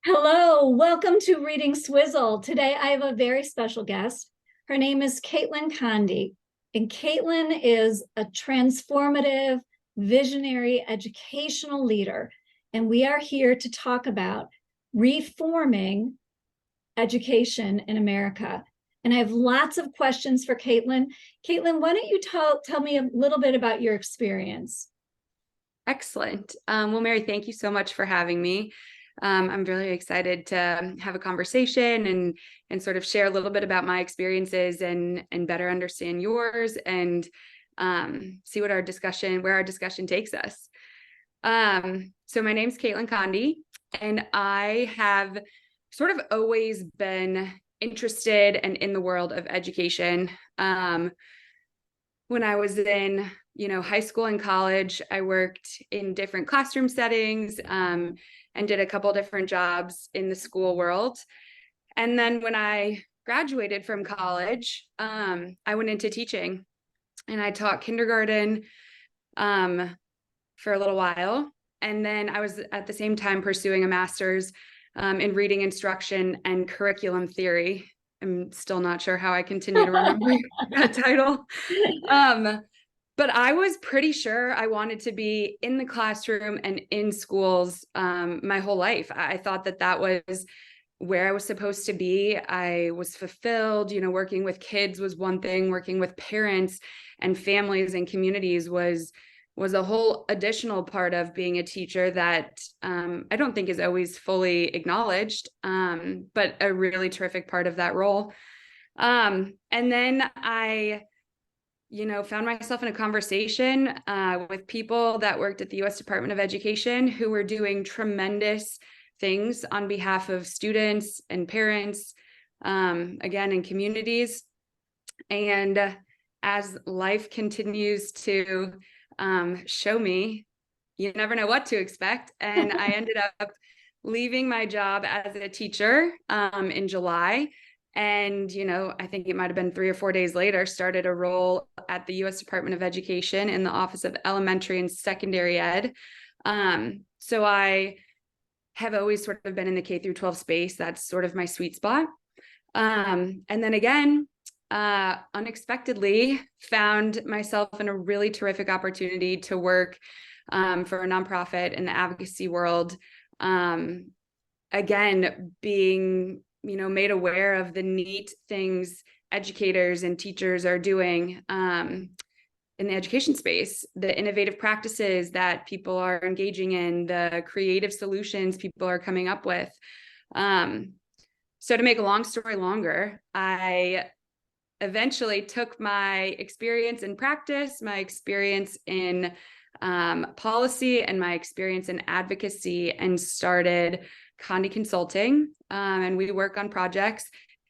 Hello, welcome to Reading Swizzle. Today I have a very special guest. Her name is 𝐂𝐀 Condie, and 𝐂𝐀 is a transformative, visionary educational leader. And we are here to talk about reforming education in America. And I have lots of questions for 𝐂𝐀. 𝐂𝐀, why don't you tell me a little bit about your experience? Excellent. Well, Mary, thank you so much for having me. I'm really excited to have a conversation and sort of share a little bit about my experiences and better understand yours and see what where our discussion takes us. So my name's 𝐂𝐀 Condie, and I have sort of always been interested and in the world of education. When I was in high school and college, I worked in different classroom settings and did a couple different jobs in the school world. And then when I graduated from college, I went into teaching, and I taught kindergarten for a little while. And then I was at the same time pursuing a master's in reading instruction and curriculum theory. I'm still not sure how I continue to remember that title. But I was pretty sure I wanted to be in the classroom and in schools my whole life. I thought that was where I was supposed to be. I was fulfilled. Working with kids was one thing. Working with parents and families and communities was a whole additional part of being a teacher that I don't think is always fully acknowledged, but a really terrific part of that role. And then I found myself in a conversation with people that worked at the U.S. Department of Education who were doing tremendous things on behalf of students and parents, again, in communities. And as life continues to show me, you never know what to expect. And I ended up leaving my job as a teacher in July. And, I think it might have been 3 or 4 days later, started a role at the U.S. Department of Education in the Office of Elementary and Secondary Ed. So I have always sort of been in the K through 12 space. That's sort of my sweet spot. And then again, unexpectedly found myself in a really terrific opportunity to work for a nonprofit in the advocacy world. Again, being made aware of the neat things educators and teachers are doing in the education space, the innovative practices that people are engaging in, the creative solutions people are coming up with. So to make a long story longer, I eventually took my experience in practice, my experience in policy, and my experience in advocacy, and started Condie Consulting. And we work on projects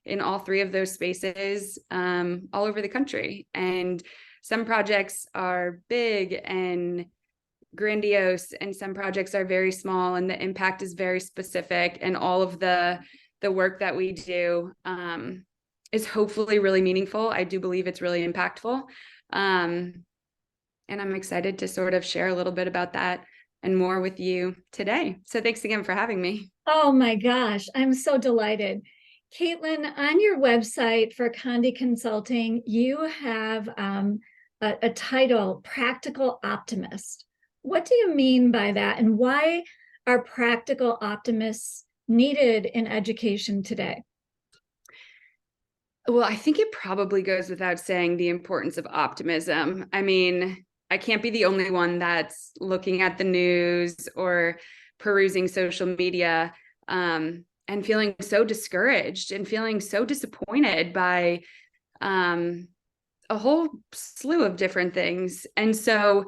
in all 3 of those spaces all over the country. And some projects are big and grandiose, and some projects are very small, and the impact is very specific. And all of the work that we do is hopefully really meaningful. I do believe it's really impactful. And I'm excited to sort of share a little bit about that and more with you today. So thanks again for having me. Oh my gosh, I'm so delighted. 𝐂𝐀, on your website for Condie Consulting, you have a title, Practical Optimist. What do you mean by that? And why are practical optimists needed in education today? Well, I think it probably goes without saying the importance of optimism. I mean, I can't be the only one that's looking at the news or perusing social media and feeling so discouraged and feeling so disappointed by a whole slew of different things. And so,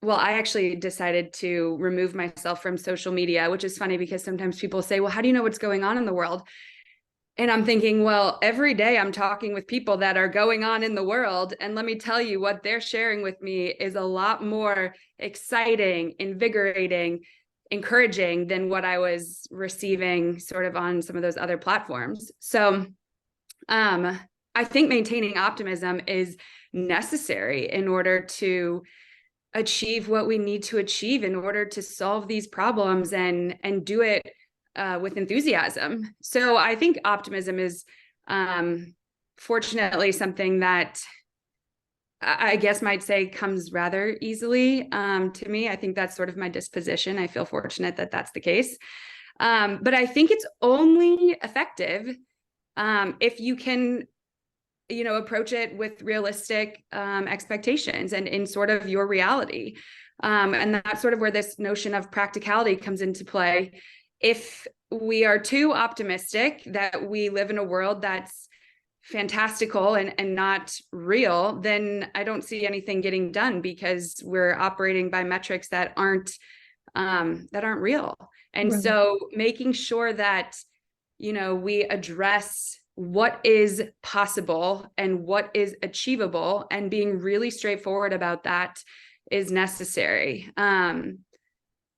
well, I actually decided to remove myself from social media, which is funny because sometimes people say, well, how do you know what's going on in the world? And I'm thinking, well, every day I'm talking with people that are going on in the world. And let me tell you, what they're sharing with me is a lot more exciting, invigorating, encouraging than what I was receiving sort of on some of those other platforms. So I think maintaining optimism is necessary in order to achieve what we need to achieve in order to solve these problems and do it with enthusiasm. So I think optimism is fortunately something that I guess might say comes rather easily to me. I think that's sort of my disposition. I feel fortunate that that's the case. But I think it's only effective if you can, approach it with realistic expectations and in sort of your reality. And that's sort of where this notion of practicality comes into play. If we are too optimistic that we live in a world that's fantastical and not real, then I don't see anything getting done because we're operating by metrics that aren't real. And Right. so making sure that, we address what is possible and what is achievable and being really straightforward about that is necessary. And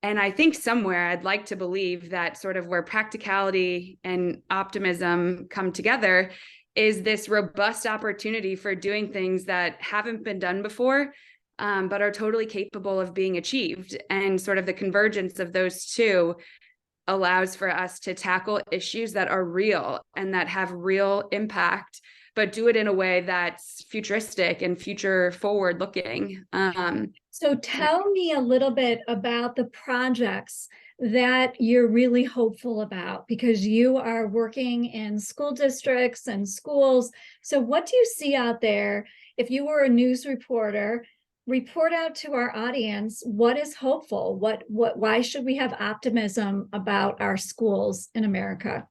I think somewhere I'd like to believe that sort of where practicality and optimism come together is this robust opportunity for doing things that haven't been done before, but are totally capable of being achieved. And sort of the convergence of those two allows for us to tackle issues that are real and that have real impact, but do it in a way that's futuristic and future forward looking. So tell me a little bit about the projects that you're really hopeful about, because you are working in school districts and schools. So what do you see out there? If you were a news reporter, report out to our audience, what is hopeful? Why should we have optimism about our schools in America?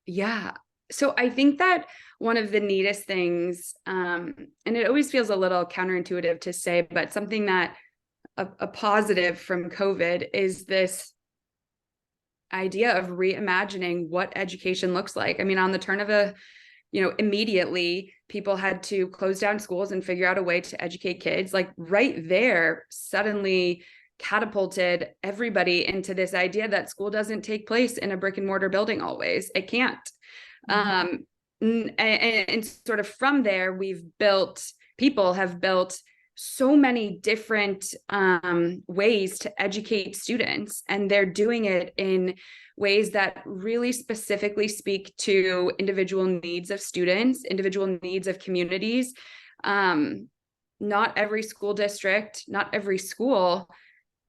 Yeah. So I think that one of the neatest things, and it always feels a little counterintuitive to say, but something that a positive from COVID is this idea of reimagining what education looks like. I mean, on the turn of immediately people had to close down schools and figure out a way to educate kids. Like right there, suddenly catapulted everybody into this idea that school doesn't take place in a brick and mortar building always. It can't. And sort of from there, people have built so many different ways to educate students, and they're doing it in ways that really specifically speak to individual needs of students, individual needs of communities. Not every school district, not every school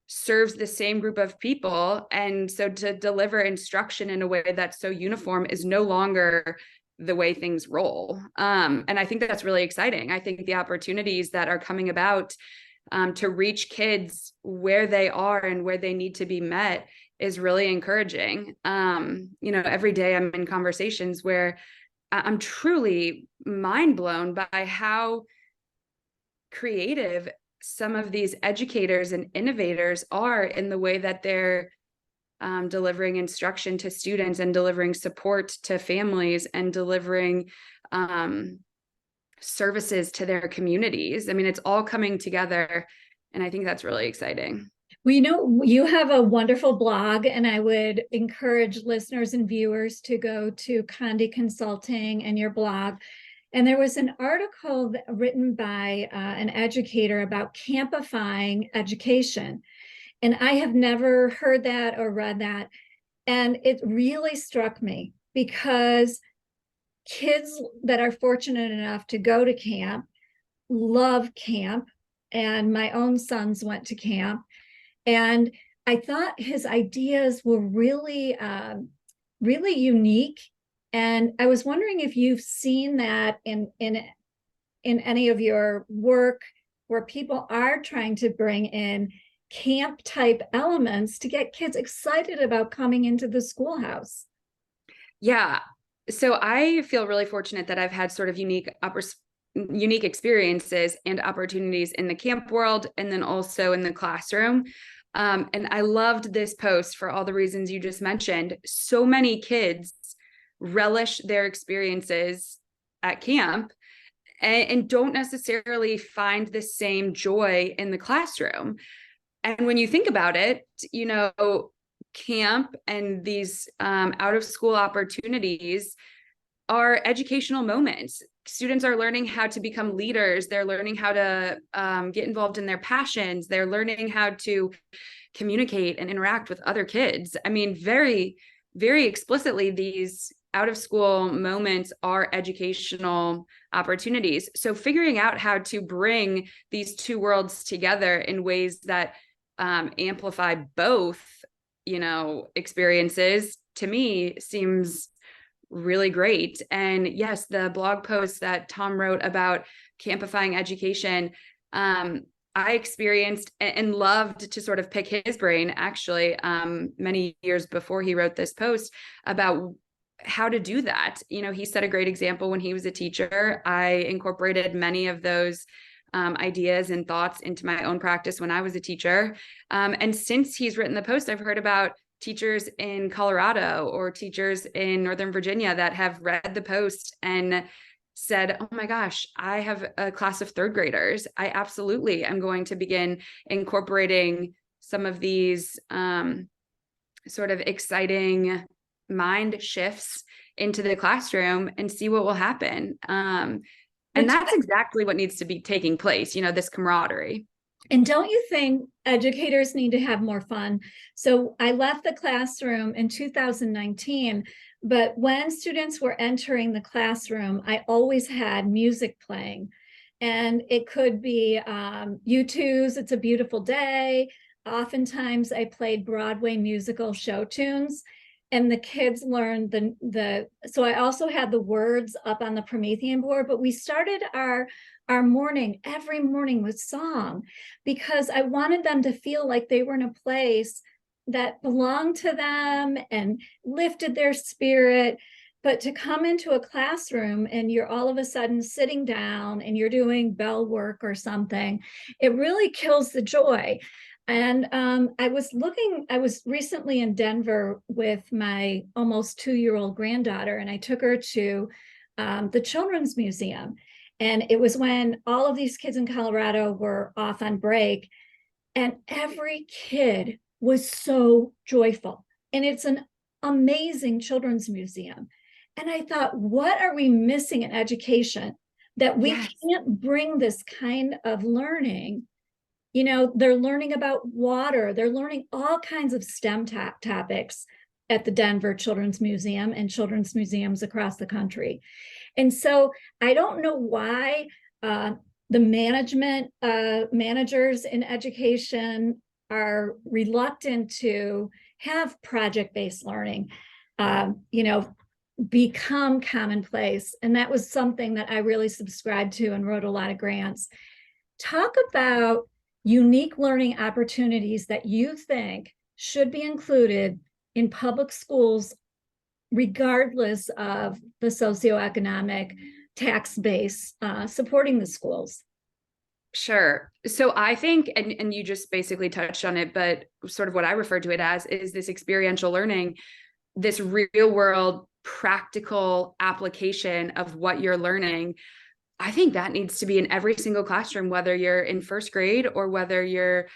serves the same group of people. And so to deliver instruction in a way that's so uniform is no longer the way things roll. And I think that's really exciting. I think the opportunities that are coming about to reach kids where they are and where they need to be met is really encouraging. Every day I'm in conversations where I'm truly mind blown by how creative some of these educators and innovators are in the way that they're delivering instruction to students and delivering support to families and delivering services to their communities. I mean, it's all coming together, and I think that's really exciting. Well, you have a wonderful blog, and I would encourage listeners and viewers to go to Condie Consulting and your blog. And there was an article written by an educator about campifying education. And I have never heard that or read that. And it really struck me because kids that are fortunate enough to go to camp love camp. And my own sons went to camp. And I thought his ideas were really, really unique. And I was wondering if you've seen that in any of your work where people are trying to bring in camp type elements to get kids excited about coming into the schoolhouse. Yeah. So I feel really fortunate that I've had sort of unique experiences and opportunities in the camp world and then also in the classroom. And I loved this post for all the reasons you just mentioned. So many kids relish their experiences at camp and don't necessarily find the same joy in the classroom. And when you think about it, camp and these out of school opportunities are educational moments. Students are learning how to become leaders. They're learning how to get involved in their passions. They're learning how to communicate and interact with other kids. I mean, very, very explicitly, these out of school moments are educational opportunities. So figuring out how to bring these two worlds together in ways that amplify both, experiences, to me seems really great. And yes, the blog post that Tom wrote about Campifying Education, I experienced and loved to sort of pick his brain, actually, many years before he wrote this post about how to do that. He set a great example when he was a teacher. I incorporated many of those ideas and thoughts into my own practice when I was a teacher. And since he's written the post, I've heard about teachers in Colorado or teachers in Northern Virginia that have read the post and said, oh my gosh, I have a class of third graders. I absolutely am going to begin incorporating some of these sort of exciting mind shifts into the classroom and see what will happen. And that's exactly what needs to be taking place, this camaraderie. And don't you think educators need to have more fun? So I left the classroom in 2019, but when students were entering the classroom, I always had music playing. And it could be U2's It's a Beautiful Day. Oftentimes I played Broadway musical show tunes, and the kids learned so I also had the words up on the Promethean board, but we started our morning, every morning, with song, because I wanted them to feel like they were in a place that belonged to them and lifted their spirit. But to come into a classroom and you're all of a sudden sitting down and you're doing bell work or something, it really kills the joy. And I was recently in Denver with my almost 2-year-old granddaughter, and I took her to the Children's Museum. And it was when all of these kids in Colorado were off on break, and every kid was so joyful. And it's an amazing children's museum. And I thought, what are we missing in education that we can't bring this kind of learning? They're learning about water. They're learning all kinds of STEM topics at the Denver Children's Museum and children's museums across the country. And so I don't know why the managers in education are reluctant to have project-based learning, become commonplace. And that was something that I really subscribed to and wrote a lot of grants. Talk about unique learning opportunities that you think should be included in public schools, regardless of the socioeconomic tax base supporting the schools. Sure. So I think, and you just basically touched on it, but sort of what I refer to it as is this experiential learning, this real world practical application of what you're learning. I think that needs to be in every single classroom, whether you're in first grade or whether you're,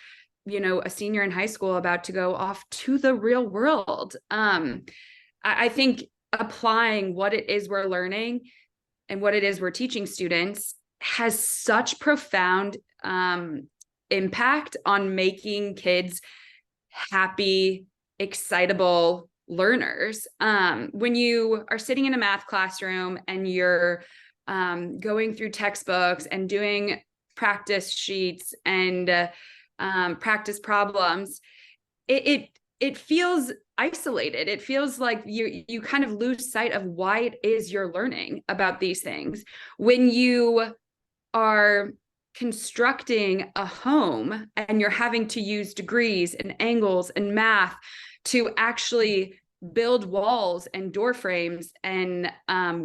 a senior in high school about to go off to the real world. I think applying what it is we're learning and what it is we're teaching students has such profound impact on making kids happy, excitable learners. When you are sitting in a math classroom and you're going through textbooks and doing practice sheets and practice problems, it feels isolated. It feels like you kind of lose sight of why it is you're learning about these things. When you are constructing a home and you're having to use degrees and angles and math to actually build walls and door frames and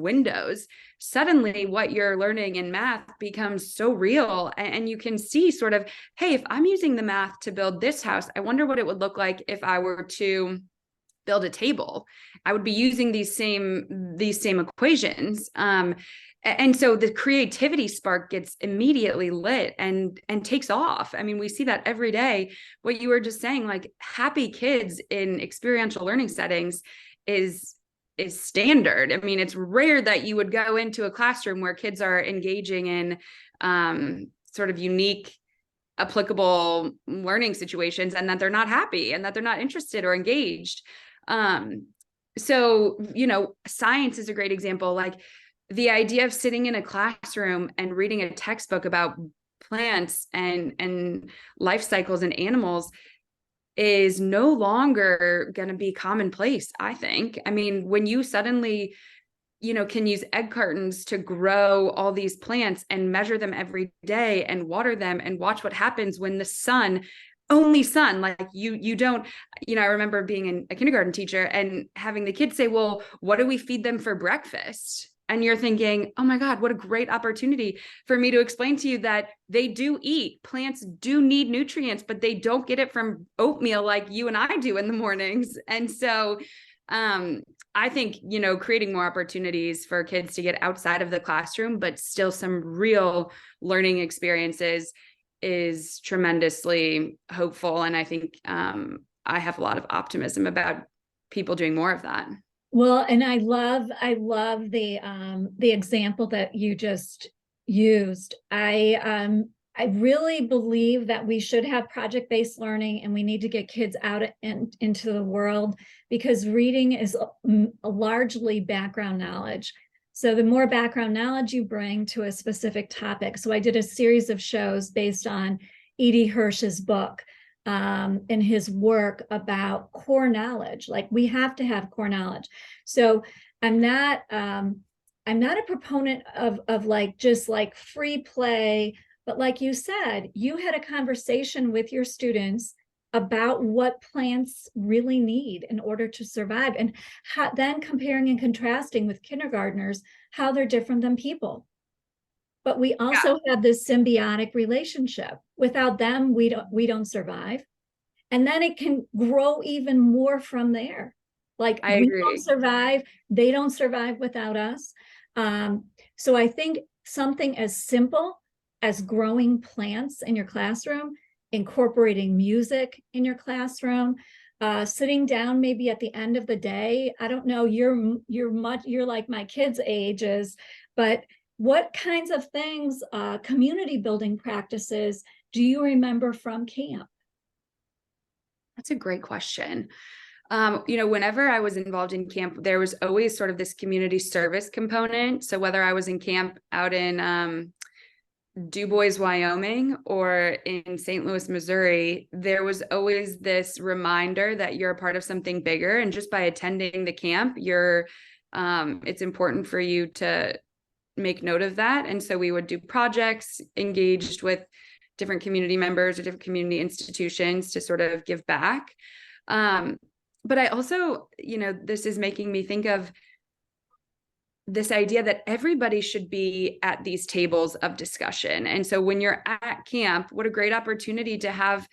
windows, suddenly what you're learning in math becomes so real. And you can see sort of, hey, if I'm using the math to build this house, I wonder what it would look like if I were to build a table. I would be using these same equations. And so the creativity spark gets immediately lit and takes off. I mean, we see that every day. What you were just saying, like happy kids in experiential learning settings is standard. I mean, it's rare that you would go into a classroom where kids are engaging in sort of unique, applicable learning situations and that they're not happy and that they're not interested or engaged. So, science is a great example. Like the idea of sitting in a classroom and reading a textbook about plants and life cycles and animals is no longer going to be commonplace, I think. I mean, when you suddenly, can use egg cartons to grow all these plants and measure them every day and water them and watch what happens when the only sun, like you don't, I remember being a kindergarten teacher and having the kids say, well, what do we feed them for breakfast? And you're thinking, oh my God, what a great opportunity for me to explain to you that they do eat. Plants do need nutrients, but they don't get it from oatmeal like you and I do in the mornings. And so I think, creating more opportunities for kids to get outside of the classroom, but still some real learning experiences is tremendously hopeful. And I think I have a lot of optimism about people doing more of that. Well, and I love the example that you just used. I really believe that we should have project-based learning, and we need to get kids out into the world, because reading is largely background knowledge. So the more background knowledge you bring to a specific topic. So I did a series of shows based on E.D. Hirsch's book and his work about core knowledge. Like, we have to have core knowledge. So I'm not a proponent of like just like free play, but like you said, you had a conversation with your students about what plants really need in order to survive, and then comparing and contrasting with kindergartners how they're different than people. But we also have this symbiotic relationship. Without them, we don't survive. And then it can grow even more from there. Like, we don't survive, they don't survive without us. So I think something as simple as growing plants in your classroom, incorporating music in your classroom, sitting down maybe at the end of the day. I don't know, you're like my kids' ages, but what kinds of things, community building practices, do you remember from camp? That's a great question. Whenever I was involved in camp, there was always sort of this community service component. So whether I was in camp out in Du Bois, Wyoming, or in St. Louis, Missouri, there was always this reminder that you're a part of something bigger. And just by attending the camp, it's important for you to make note of that. And so we would do projects engaged with different community members or different community institutions to sort of give back. But I also, this is making me think of this idea that everybody should be at these tables of discussion. And so when you're at camp, what a great opportunity to have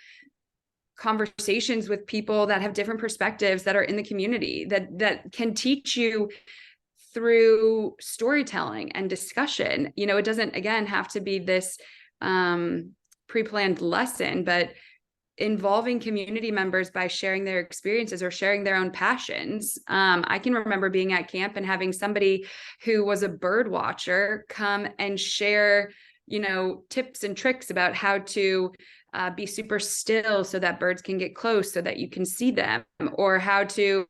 conversations with people that have different perspectives, that are in the community, that can teach you through storytelling and discussion. It doesn't, again, have to be this pre-planned lesson, but involving community members by sharing their experiences or sharing their own passions. I can remember being at camp and having somebody who was a bird watcher come and share, tips and tricks about how to be super still so that birds can get close so that you can see them, or how to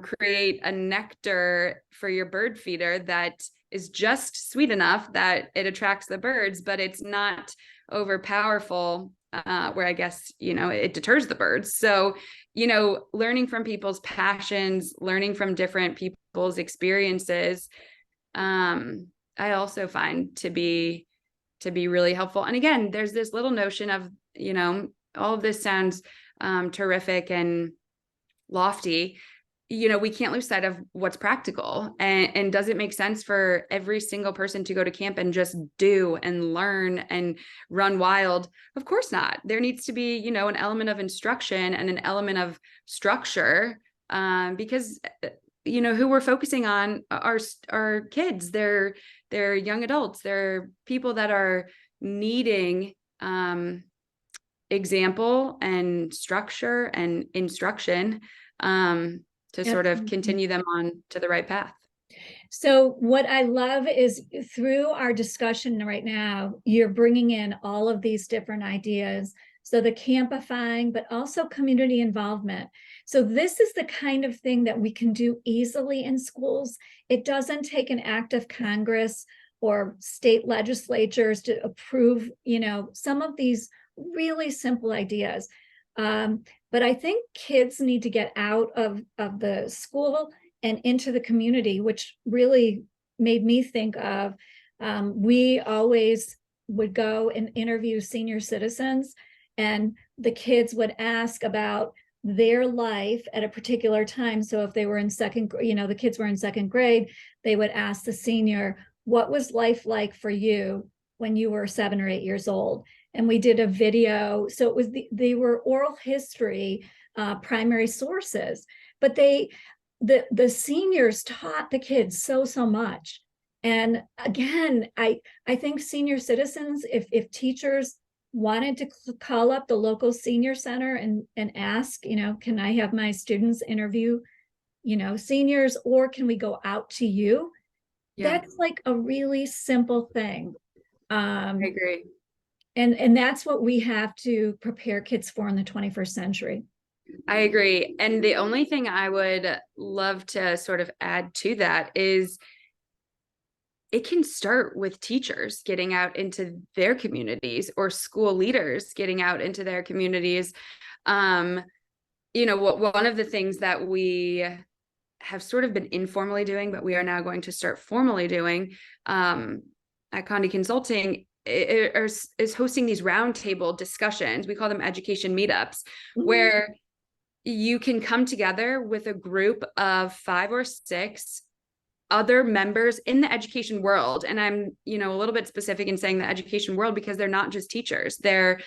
create a nectar for your bird feeder that is just sweet enough that it attracts the birds, but it's not over powerful, where I guess, it deters the birds. So, learning from people's passions, learning from different people's experiences, I also find to be really helpful. And again, there's this little notion of, all of this sounds terrific and lofty. We can't lose sight of what's practical, and does it make sense for every single person to go to camp and just do and learn and run wild? Of course not. There needs to be, an element of instruction and an element of structure, because, who we're focusing on are kids. They're young adults. They're people that are needing example and structure and instruction, to sort of continue them on to the right path. So what I love is, through our discussion right now, you're bringing in all of these different ideas So the campifying, but also community involvement. So this is the kind of thing that we can do easily in schools. It doesn't take an act of Congress or state legislatures to approve, some of these really simple ideas. But I think kids need to get out of the school and into the community, which really made me think of, we always would go and interview senior citizens, and the kids would ask about their life at a particular time. So if they were in the kids were in second grade, they would ask the senior, what was life like for you when you were 7 or 8 years old? And we did a video. So it was they were oral history primary sources, but the seniors taught the kids so much. And again, I think senior citizens, if teachers wanted to call up the local senior center and ask, can I have my students interview, seniors, or can we go out to you? Yeah. That's like a really simple thing. I agree. And that's what we have to prepare kids for in the 21st century. I agree. And the only thing I would love to sort of add to that is it can start with teachers getting out into their communities, or school leaders getting out into their communities. One of the things that we have sort of been informally doing, but we are now going to start formally doing at Condie Consulting, is hosting these roundtable discussions. We call them education meetups, where you can come together with a group of 5 or 6 other members in the education world. And I'm, a little bit specific in saying the education world, because they're not just teachers, they're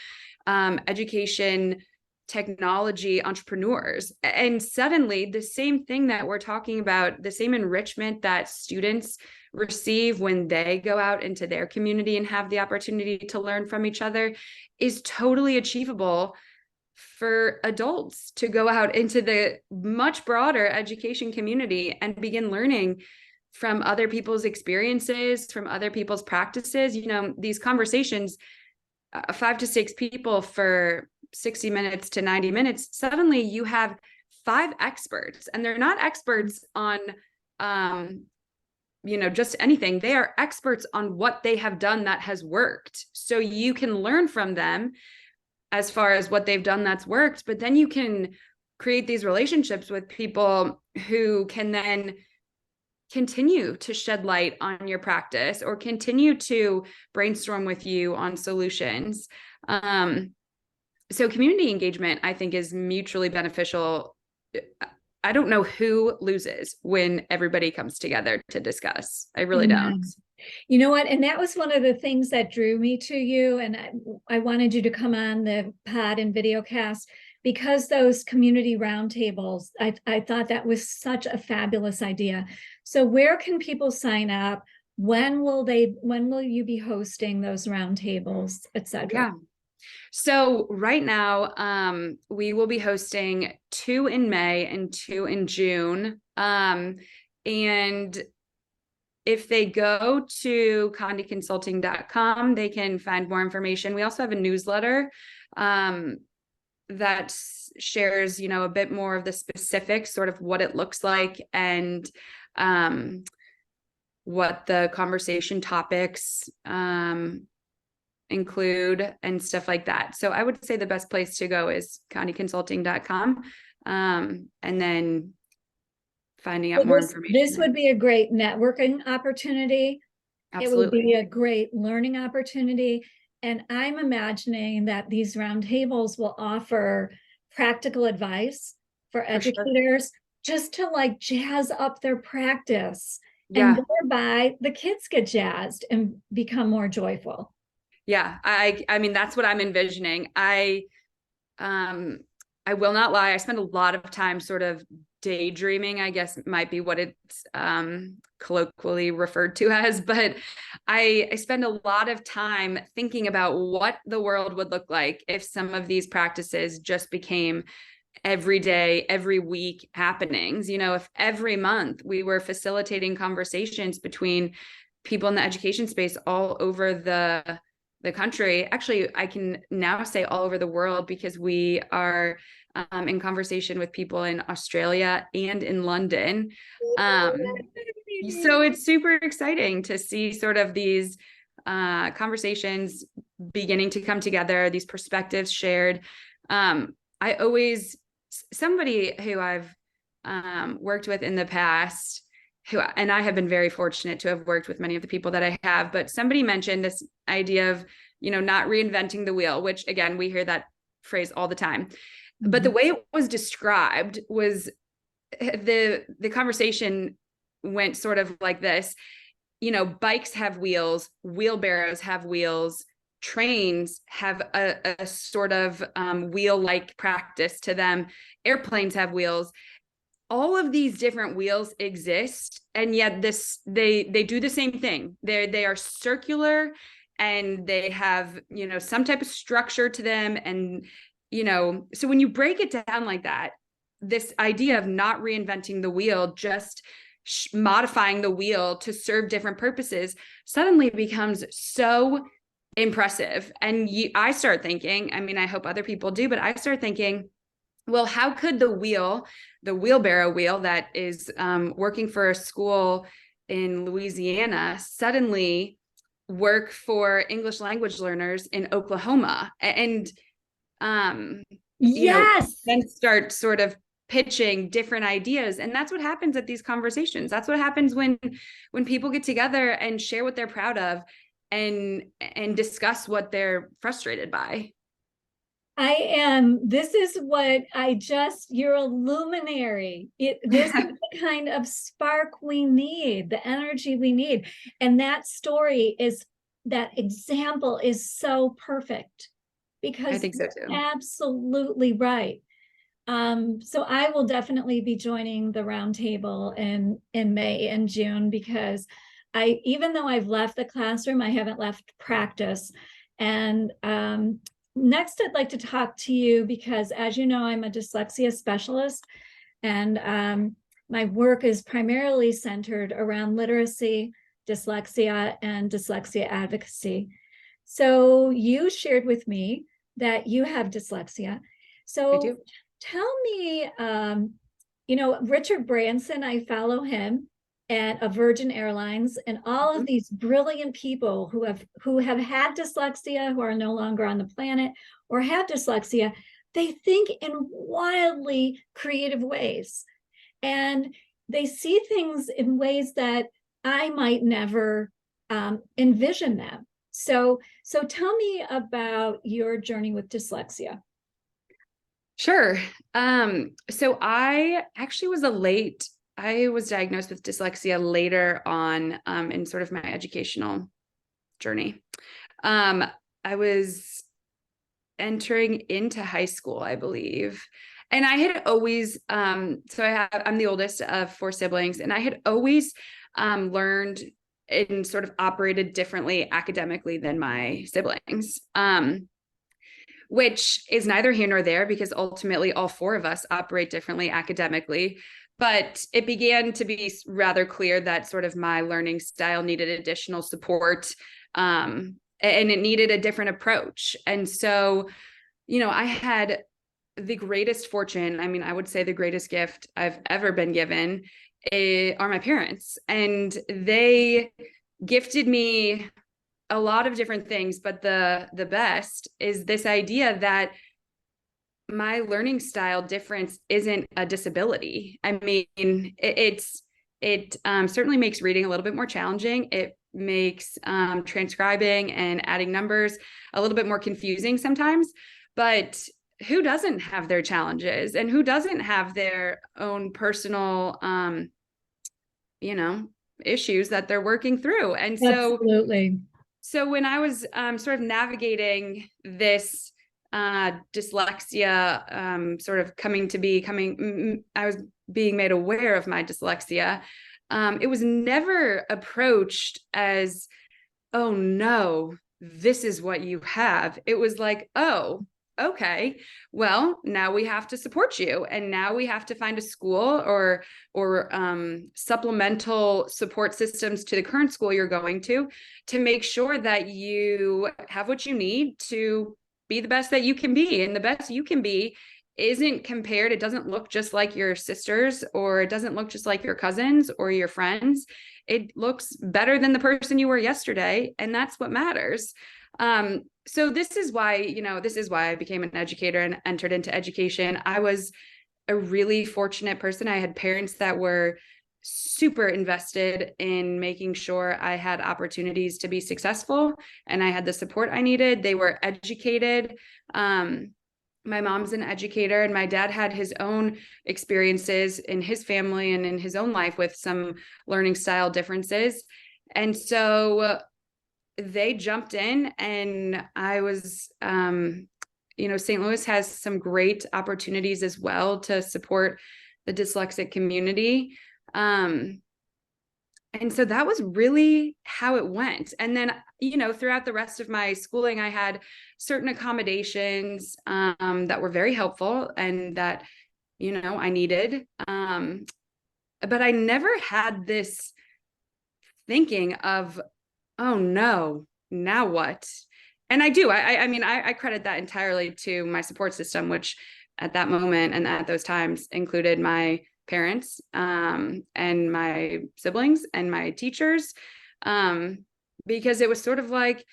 education technology entrepreneurs. And suddenly the same thing that we're talking about, the same enrichment that students receive when they go out into their community and have the opportunity to learn from each other, is totally achievable for adults to go out into the much broader education community and begin learning from other people's experiences, from other people's practices. These conversations, 5 to 6 people for 60 minutes to 90 minutes, suddenly you have 5 experts, and they're not experts on, just anything. They are experts on what they have done that has worked. So you can learn from them as far as what they've done that's worked, but then you can create these relationships with people who can then continue to shed light on your practice or continue to brainstorm with you on solutions. So community engagement, I think, is mutually beneficial. I don't know who loses when everybody comes together to discuss. I really don't. You know what? And that was one of the things that drew me to you. And I wanted you to come on the pod and videocast, because those community roundtables, I thought that was such a fabulous idea. So where can people sign up? When will you be hosting those roundtables, et cetera? Yeah. So right now, we will be hosting 2 in May and 2 in June. And if they go to condieconsulting.com, they can find more information. We also have a newsletter that shares, a bit more of the specifics, sort of what it looks like, and what the conversation topics include and stuff like that. So I would say the best place to go is condieconsulting.com, and then finding out more information. This would be a great networking opportunity. Absolutely. It would be a great learning opportunity. And I'm imagining that these roundtables will offer practical advice for educators, just to like jazz up their practice. Yeah. And thereby the kids get jazzed and become more joyful. Yeah, I mean, that's what I'm envisioning. I will not lie. I spend a lot of time sort of daydreaming, I guess might be what it's colloquially referred to as, but I spend a lot of time thinking about what the world would look like if some of these practices just became every day, every week happenings. If every month we were facilitating conversations between people in the education space all over the the country. Actually, I can now say all over the world, because we are in conversation with people in Australia and in London. So it's super exciting to see sort of these conversations beginning to come together, these perspectives shared. Somebody who I've worked with in the past, and I have been very fortunate to have worked with many of the people that I have, but somebody mentioned this idea of, not reinventing the wheel, which again, we hear that phrase all the time. Mm-hmm. But the way it was described was the conversation went sort of like this, bikes have wheels, wheelbarrows have wheels, trains have a sort of wheel-like practice to them, airplanes have wheels. All of these different wheels exist, and yet they do the same thing. They are circular, and they have some type of structure to them. And so when you break it down like that, this idea of not reinventing the wheel, just modifying the wheel to serve different purposes, suddenly becomes so impressive. And I start thinking, I hope other people do, but I start thinking, well, how could the wheelbarrow wheel that is working for a school in Louisiana suddenly work for English language learners in Oklahoma? And yes, then start sort of pitching different ideas. And that's what happens at these conversations. That's what happens when people get together and share what they're proud of and discuss what they're frustrated by. This is what you're a luminary. This is the kind of spark we need, the energy we need. And that example is so perfect, because I think so too. Absolutely right. So I will definitely be joining the roundtable in May and June, because even though I've left the classroom, I haven't left practice. And next, I'd like to talk to you because, as you know, I'm a dyslexia specialist, and my work is primarily centered around literacy, dyslexia, and dyslexia advocacy. So you shared with me that you have dyslexia. So I do. Tell me, Richard Branson, I follow him at Virgin Airlines, and all of these brilliant people who have had dyslexia, who are no longer on the planet, or have dyslexia, they think in wildly creative ways, and they see things in ways that I might never envision them. So tell me about your journey with dyslexia. Sure. So I actually I was diagnosed with dyslexia later on in sort of my educational journey. I was entering into high school, I believe. And I had always, I'm the oldest of 4 siblings, and I had always learned and sort of operated differently academically than my siblings. Which is neither here nor there, because ultimately all 4 of us operate differently academically. But it began to be rather clear that sort of my learning style needed additional support, and it needed a different approach. And so, I had the greatest fortune. I would say the greatest gift I've ever been given are my parents. And they gifted me a lot of different things, but the best is this idea that my learning style difference isn't a disability. It certainly makes reading a little bit more challenging. It makes transcribing and adding numbers a little bit more confusing sometimes, but who doesn't have their challenges, and who doesn't have their own personal issues that they're working through? And Absolutely. So when I was sort of navigating this dyslexia, sort of I was being made aware of my dyslexia. It was never approached as, oh no, this is what you have. It was like, oh, okay, well, now we have to support you. And now we have to find a school or supplemental support systems to the current school you're going to make sure that you have what you need to be the best that you can be. And the best you can be isn't compared. It doesn't look just like your sisters, or it doesn't look just like your cousins or your friends. It looks better than the person you were yesterday. And that's what matters. So this is why I became an educator and entered into education. I was a really fortunate person. I had parents that were super invested in making sure I had opportunities to be successful and I had the support I needed. They were educated. My mom's an educator, and my dad had his own experiences in his family and in his own life with some learning style differences. And so they jumped in, and I was, St. Louis has some great opportunities as well to support the dyslexic community. And so that was really how it went. And then, throughout the rest of my schooling, I had certain accommodations that were very helpful and that, I needed. But I never had this thinking of, oh no, now what? And I do. I credit that entirely to my support system, which at that moment and at those times included my parents and my siblings and my teachers, because it was sort of like,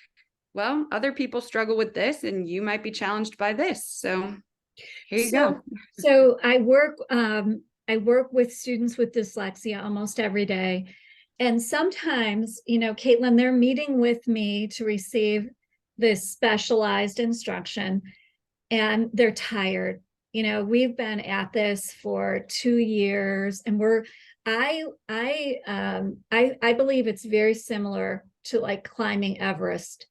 well, other people struggle with this and you might be challenged by this. So here you go. So I work with students with dyslexia almost every day. And sometimes, Caitlin, they're meeting with me to receive this specialized instruction and they're tired. We've been at this for 2 years, and I believe it's very similar to like climbing Everest.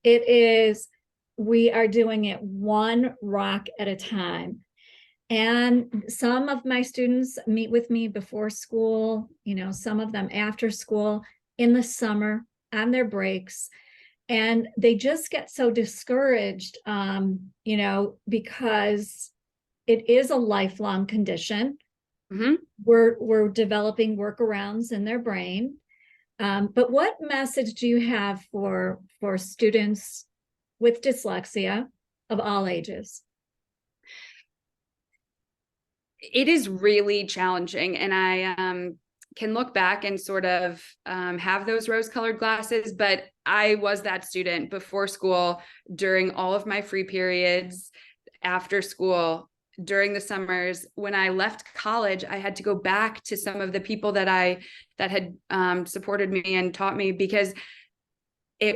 We are doing it one rock at a time. And some of my students meet with me before school, some of them after school, in the summer, on their breaks. And they just get so discouraged, because it is a lifelong condition. Mm-hmm. We're developing workarounds in their brain. But what message do you have for students with dyslexia of all ages? It is really challenging. And I can look back and sort of have those rose-colored glasses, but I was that student before school, during all of my free periods, after school, during the summers. When I left college, I had to go back to some of the people that had supported me and taught me, because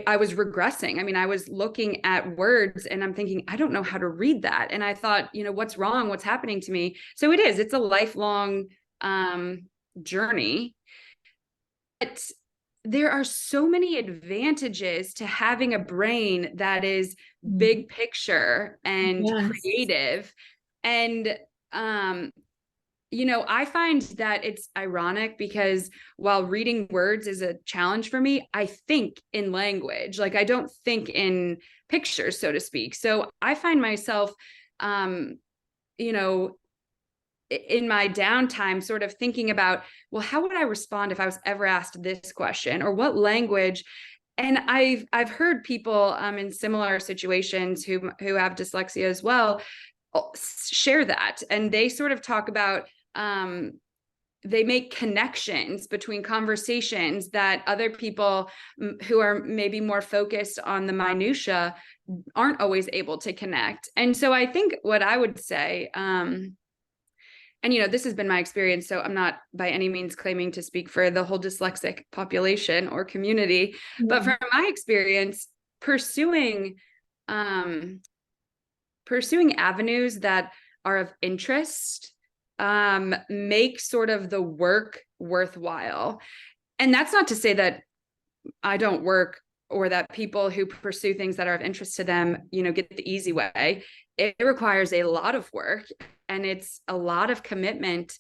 I was regressing. I was looking at words and I'm thinking, I don't know how to read that. And I thought, what's wrong? What's happening to me? So it's a lifelong journey. But there are so many advantages to having a brain that is big picture and creative. And, I find that it's ironic, because while reading words is a challenge for me, I think in language. Like, I don't think in pictures, so to speak. So I find myself, in my downtime, sort of thinking about, well, how would I respond if I was ever asked this question, or what language? And I've heard people in similar situations who have dyslexia as well share that, and they sort of talk about they make connections between conversations that other people who are maybe more focused on the minutia aren't always able to connect. And so I think what I would say, and this has been my experience, so I'm not by any means claiming to speak for the whole dyslexic population or community, but from my experience, pursuing avenues that are of interest make sort of the work worthwhile. And that's not to say that I don't work, or that people who pursue things that are of interest to them, get the easy way. It requires a lot of work and it's a lot of commitment,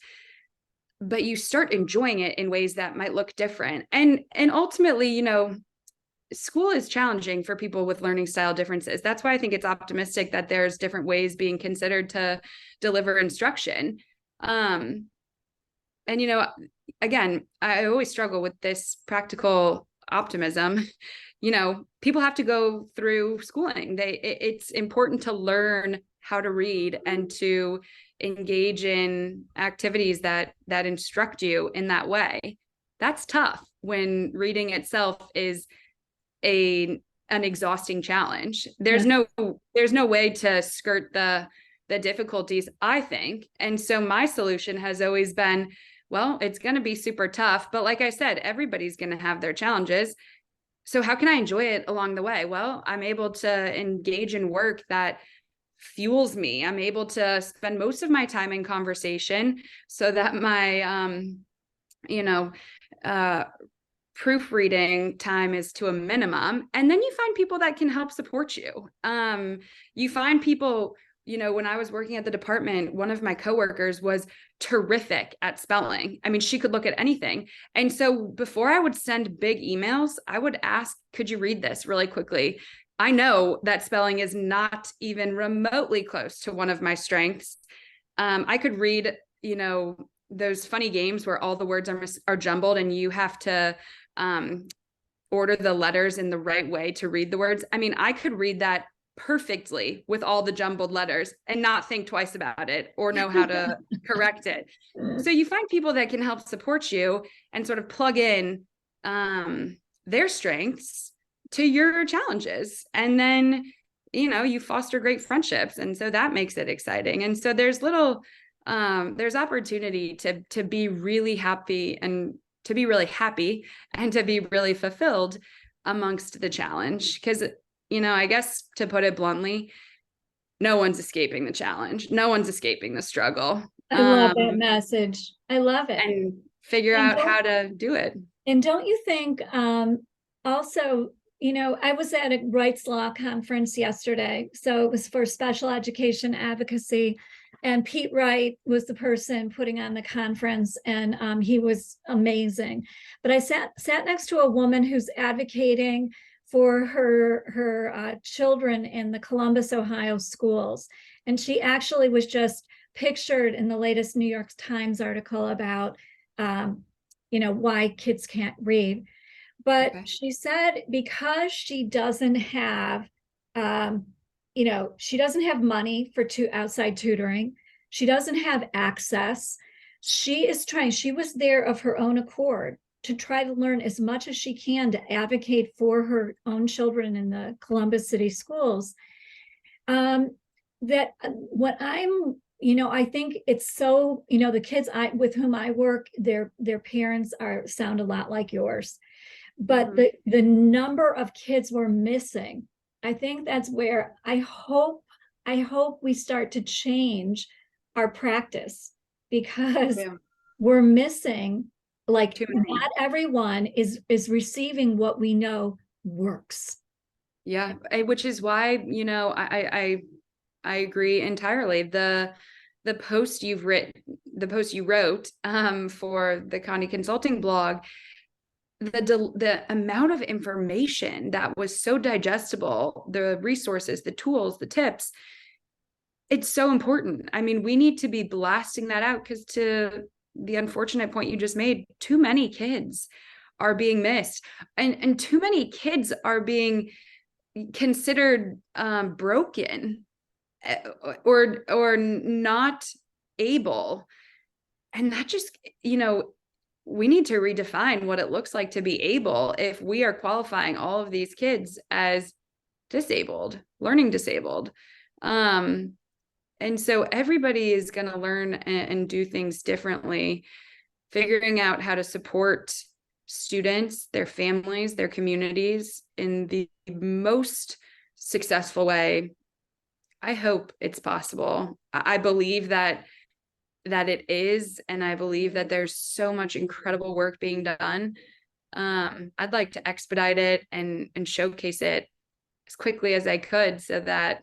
but you start enjoying it in ways that might look different. And ultimately, school is challenging for people with learning style differences. That's why I think it's optimistic that there's different ways being considered to deliver instruction. And, again, I always struggle with this practical optimism. People have to go through schooling. It's important to learn how to read and to engage in activities that instruct you in that way. That's tough when reading itself is an exhausting challenge. There's no way to skirt the difficulties, I think. And so my solution has always been, well, it's going to be super tough, but like I said, everybody's going to have their challenges. So how can I enjoy it along the way? Well, I'm able to engage in work that fuels me. I'm able to spend most of my time in conversation so that my, proofreading time is to a minimum. And then you find people that can help support you. You find people, when I was working at the department, one of my coworkers was terrific at spelling. I mean, she could look at anything. And so before I would send big emails, I would ask, could you read this really quickly? I know that spelling is not even remotely close to one of my strengths. I could read, those funny games where all the words are jumbled and you have to order the letters in the right way to read the words. I mean, I could read that perfectly with all the jumbled letters and not think twice about it or know how to correct it. So you find people that can help support you and sort of plug in their strengths to your challenges. And then, you foster great friendships. And so that makes it exciting. And so there's there's opportunity to be really happy and to be really happy and to be really fulfilled amongst the challenge. Because, I guess to put it bluntly, no one's escaping the challenge. No one's escaping the struggle. I love that message. I love it. And figure out how to do it. And don't you think also, I was at a Wright's Law conference yesterday. So it was for special education advocacy. And Pete Wright was the person putting on the conference, and he was amazing. But I sat next to a woman who's advocating for her children in the Columbus, Ohio schools. And she actually was just pictured in the latest New York Times article about, why kids can't read. But she said because she doesn't have, she doesn't have money for outside tutoring. She doesn't have access. She was there of her own accord to try to learn as much as she can to advocate for her own children in the Columbus City schools. That what I think it's so, the kids with whom I work, their parents sound a lot like yours. But the number of kids we're missing, I think that's where I hope we start to change our practice, because we're missing, like, not everyone is receiving what we know works. Yeah, which is why, I agree entirely. The post you wrote for the Condie Consulting blog, the amount of information that was so digestible, the resources, the tools, the tips, it's so important. I mean, we need to be blasting that out, because to the unfortunate point you just made, too many kids are being missed, and too many kids are being considered broken or not able. And that just, we need to redefine what it looks like to be able if we are qualifying all of these kids as disabled, learning disabled. And so everybody is going to learn and do things differently, figuring out how to support students, their families, their communities in the most successful way. I hope it's possible. I believe that it is, and I believe that there's so much incredible work being done. I'd like to expedite it and showcase it as quickly as I could, so that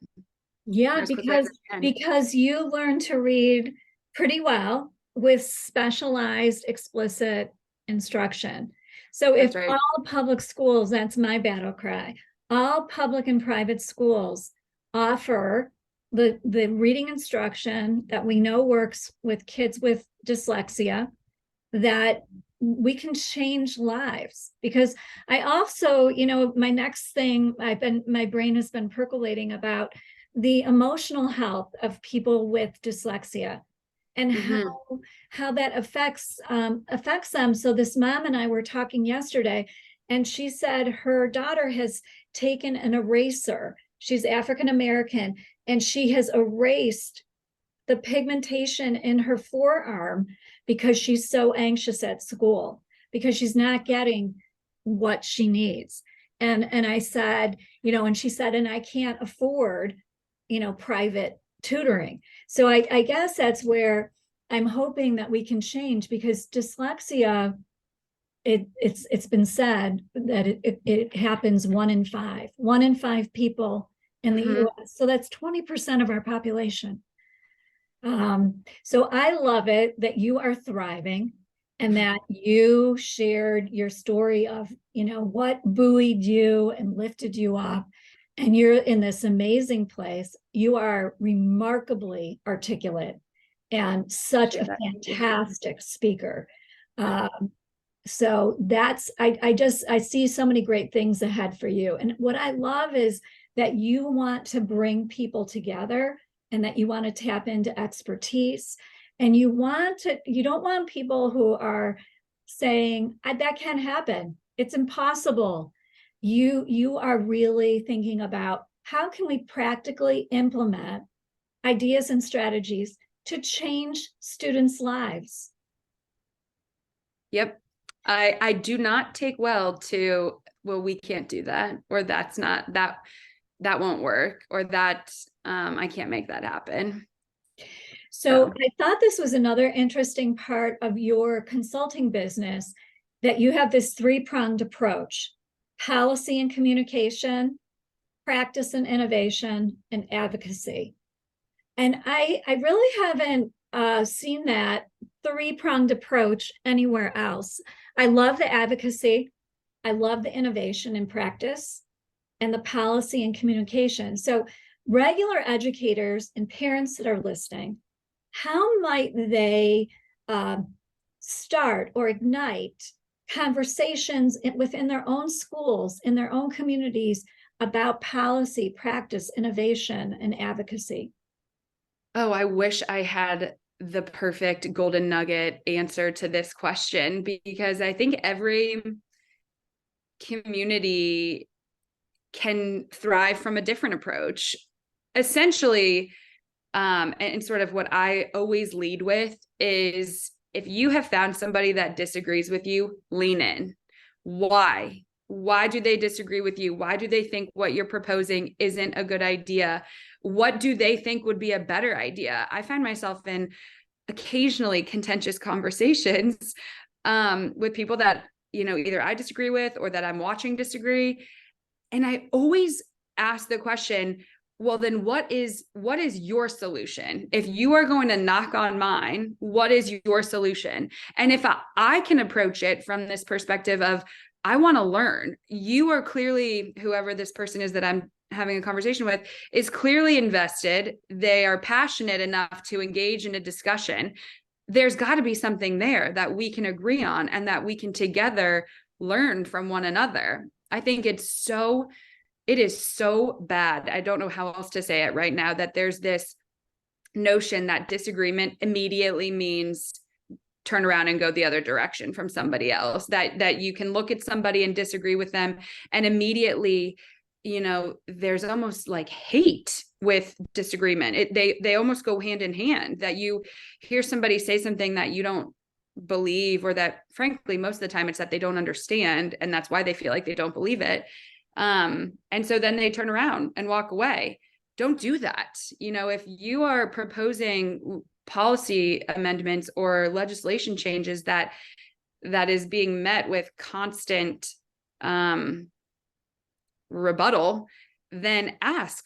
because you learn to read pretty well with specialized explicit instruction. So if That's right. all public schools, that's my battle cry, all public and private schools offer the reading instruction that we know works with kids with dyslexia, that we can change lives. Because I also, my next thing, my brain has been percolating about the emotional health of people with dyslexia and how that affects them. So this mom and I were talking yesterday, and she said her daughter has taken an eraser. She's African American, and she has erased the pigmentation in her forearm because she's so anxious at school, because she's not getting what she needs. And I said, and she said, and I can't afford, private tutoring. So I guess that's where I'm hoping that we can change, because dyslexia, it's been said that it happens 1 in 5 people in the US. So that's 20% of our population. So I love it that you are thriving, and that you shared your story of, what buoyed you and lifted you up. And you're in this amazing place. You are remarkably articulate and such a fantastic speaker. So that's, I see so many great things ahead for you. And what I love is that you want to bring people together, and that you want to tap into expertise, and you don't want people who are saying that can't happen, it's impossible. You are really thinking about how can we practically implement ideas and strategies to change students' lives. Yep. I do not take well to, well, we can't do that, or that's not, that won't work, or that I can't make that happen. So I thought this was another interesting part of your consulting business, that you have this 3-pronged approach: policy and communication, practice and innovation, and advocacy. And I really haven't seen that 3-pronged approach anywhere else. I love the advocacy. I love the innovation and practice, and the policy and communication. So regular educators and parents that are listening, how might they start or ignite conversations within their own schools, in their own communities, about policy, practice, innovation, and advocacy? Oh, I wish I had the perfect golden nugget answer to this question, because I think every community can thrive from a different approach. Essentially, and sort of what I always lead with is, if you have found somebody that disagrees with you, lean in. Why? Why do they disagree with you? Why do they think what you're proposing isn't a good idea? What do they think would be a better idea? I find myself in occasionally contentious conversations with people that, either I disagree with or that I'm watching disagree. And I always ask the question, well, then what is your solution? If you are going to knock on mine, what is your solution? And if I can approach it from this perspective of, I want to learn, you are clearly, whoever this person is that I'm having a conversation with, is clearly invested. They are passionate enough to engage in a discussion. There's got to be something there that we can agree on, and that we can together learn from one another. I think it is so bad. I don't know how else to say it right now, that there's this notion that disagreement immediately means turn around and go the other direction from somebody else, that you can look at somebody and disagree with them, and immediately, there's almost like hate with disagreement. They almost go hand in hand, that you hear somebody say something that you don't believe, or that, frankly, most of the time it's that they don't understand, and that's why they feel like they don't believe it. And so then they turn around and walk away. Don't do that. If you are proposing policy amendments or legislation changes that is being met with constant rebuttal, then ask,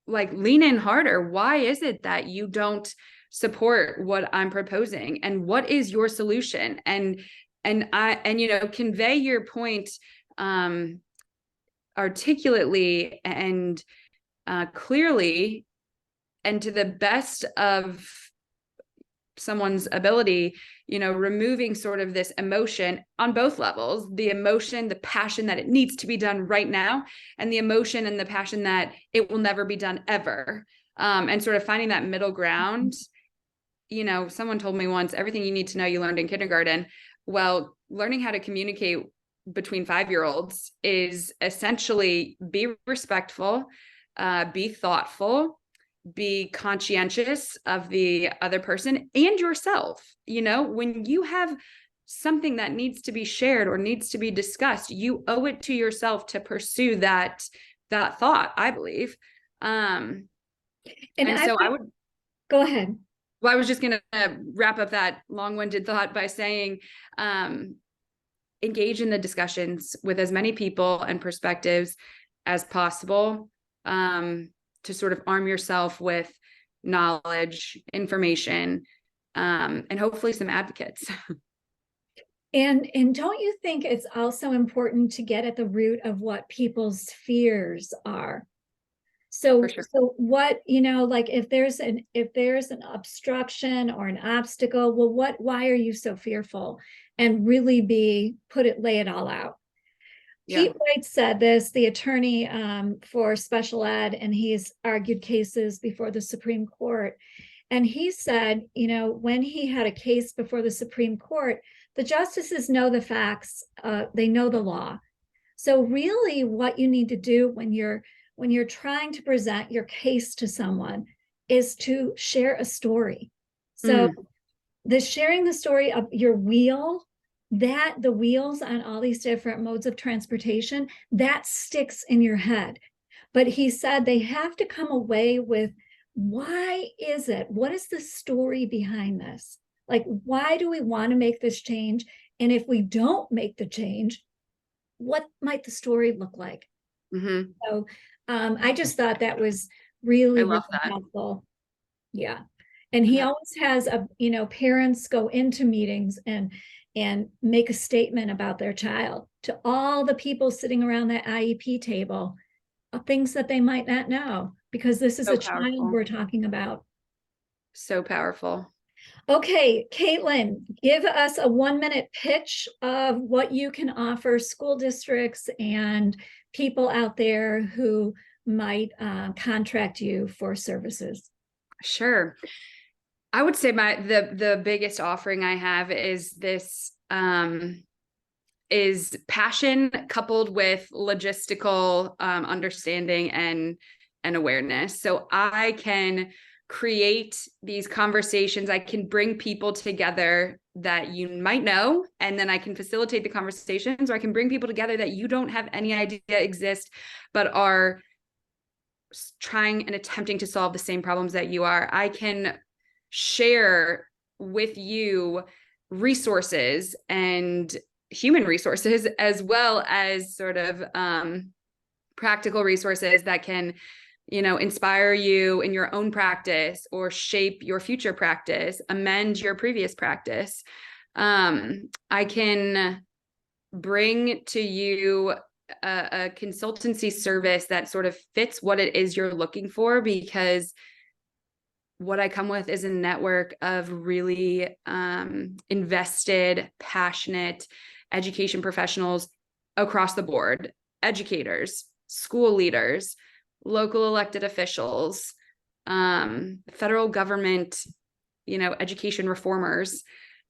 lean in harder. Why is it that you don't support what I'm proposing? And what is your solution? And convey your point articulately and clearly, and to the best of someone's ability, removing sort of this emotion on both levels, the emotion, the passion that it needs to be done right now, and the emotion and the passion that it will never be done ever. And sort of finding that middle ground. Someone told me once, everything you need to know you learned in kindergarten. Well, learning how to communicate between 5-year-olds is essentially be respectful, be thoughtful, be conscientious of the other person and yourself. When you have something that needs to be shared or needs to be discussed, you owe it to yourself to pursue that thought, I believe. And so I would go ahead. Well, I was just going to wrap up that long-winded thought by saying, engage in the discussions with as many people and perspectives as possible, to sort of arm yourself with knowledge, information, and hopefully some advocates. And don't you think it's also important to get at the root of what people's fears are? So, Sure. So what, like if there's an obstruction or an obstacle, well, why are you so fearful? And really lay it all out. Yeah. Pete White said this, the attorney for special ed, and he's argued cases before the Supreme Court. And he said, when he had a case before the Supreme Court, the justices know the facts, they know the law. So really what you need to do when you're trying to present your case to someone is to share a story. So the sharing the story of your wheel, that the wheels on all these different modes of transportation, that sticks in your head. But he said they have to come away with, why is it? What is the story behind this? Like, why do we want to make this change? And if we don't make the change, what might the story look like? So I just thought that was really, really helpful. Yeah. And he always has parents go into meetings and make a statement about their child to all the people sitting around that IEP table, things that they might not know, because this is a child we're talking about. So powerful. Okay, Caitlin, give us a 1-minute pitch of what you can offer school districts and people out there who might contract you for services. Sure. I would say the biggest offering I have is this, is passion coupled with logistical understanding and awareness. So I can create these conversations. I can bring people together that you might know, and then I can facilitate the conversations, or I can bring people together that you don't have any idea exist, but are trying and attempting to solve the same problems that you are. I can share with you resources and human resources, as well as sort of practical resources that can inspire you in your own practice or shape your future practice, amend your previous practice. I can bring to you a consultancy service that sort of fits what it is you're looking for, because what I come with is a network of really invested, passionate education professionals across the board, educators, school leaders, local elected officials, federal government, education reformers,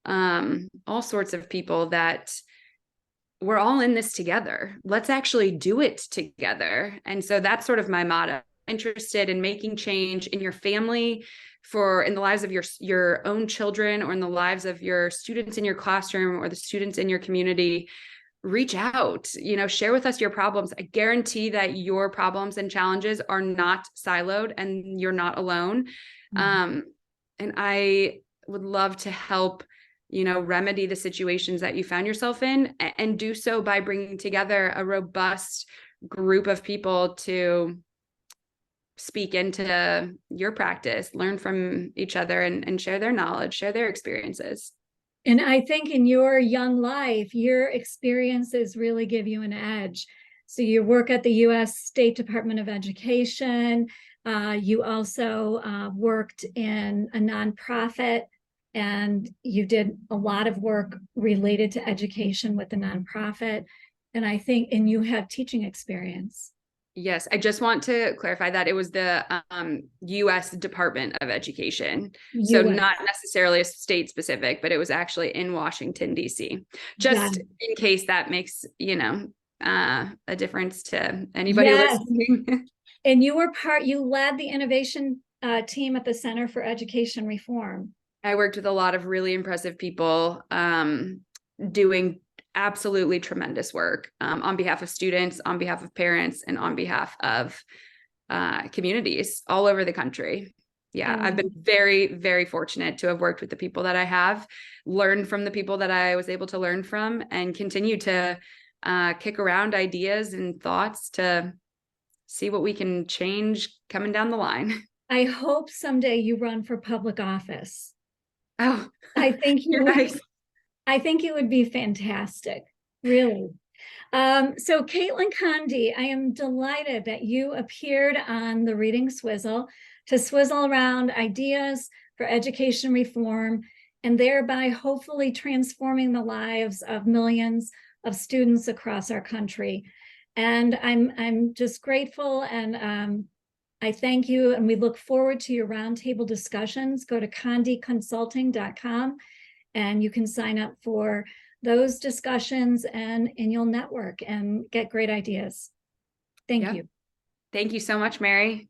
all sorts of people that we're all in this together. Let's actually do it together. And so that's sort of my motto. Interested in making change in your family, in the lives of your own children, or in the lives of your students in your classroom or the students in your community, reach out, share with us your problems. I guarantee that your problems and challenges are not siloed and you're not alone. And I would love to help, remedy the situations that you found yourself in, and do so by bringing together a robust group of people to speak into your practice, learn from each other, and share their knowledge, share their experiences. And I think in your young life, your experiences really give you an edge. So you work at the U.S. State Department of Education. You also worked in a nonprofit, and you did a lot of work related to education with the nonprofit. And I think, and you have teaching experience. Yes, I just want to clarify that it was the U.S. Department of Education. So US. not necessarily a state specific, but it was actually in Washington, D.C. Just in case that makes, a difference to anybody listening. And you led the innovation team at the Center for Education Reform. I worked with a lot of really impressive people doing absolutely tremendous work on behalf of students, on behalf of parents, and on behalf of communities all over the country. Yeah, I've been very, very fortunate to have worked with the people that I have, learned from the people that I was able to learn from, and continue to kick around ideas and thoughts to see what we can change coming down the line. I hope someday you run for public office. Oh, I think you're nice. I think it would be fantastic, really. So Caitlin Condie, I am delighted that you appeared on the Reading Swizzle to swizzle around ideas for education reform and thereby hopefully transforming the lives of millions of students across our country. And I'm just grateful, and I thank you, and we look forward to your roundtable discussions. Go to condieconsulting.com and you can sign up for those discussions, and you'll network and get great ideas. Thank you. Thank you so much, Mary.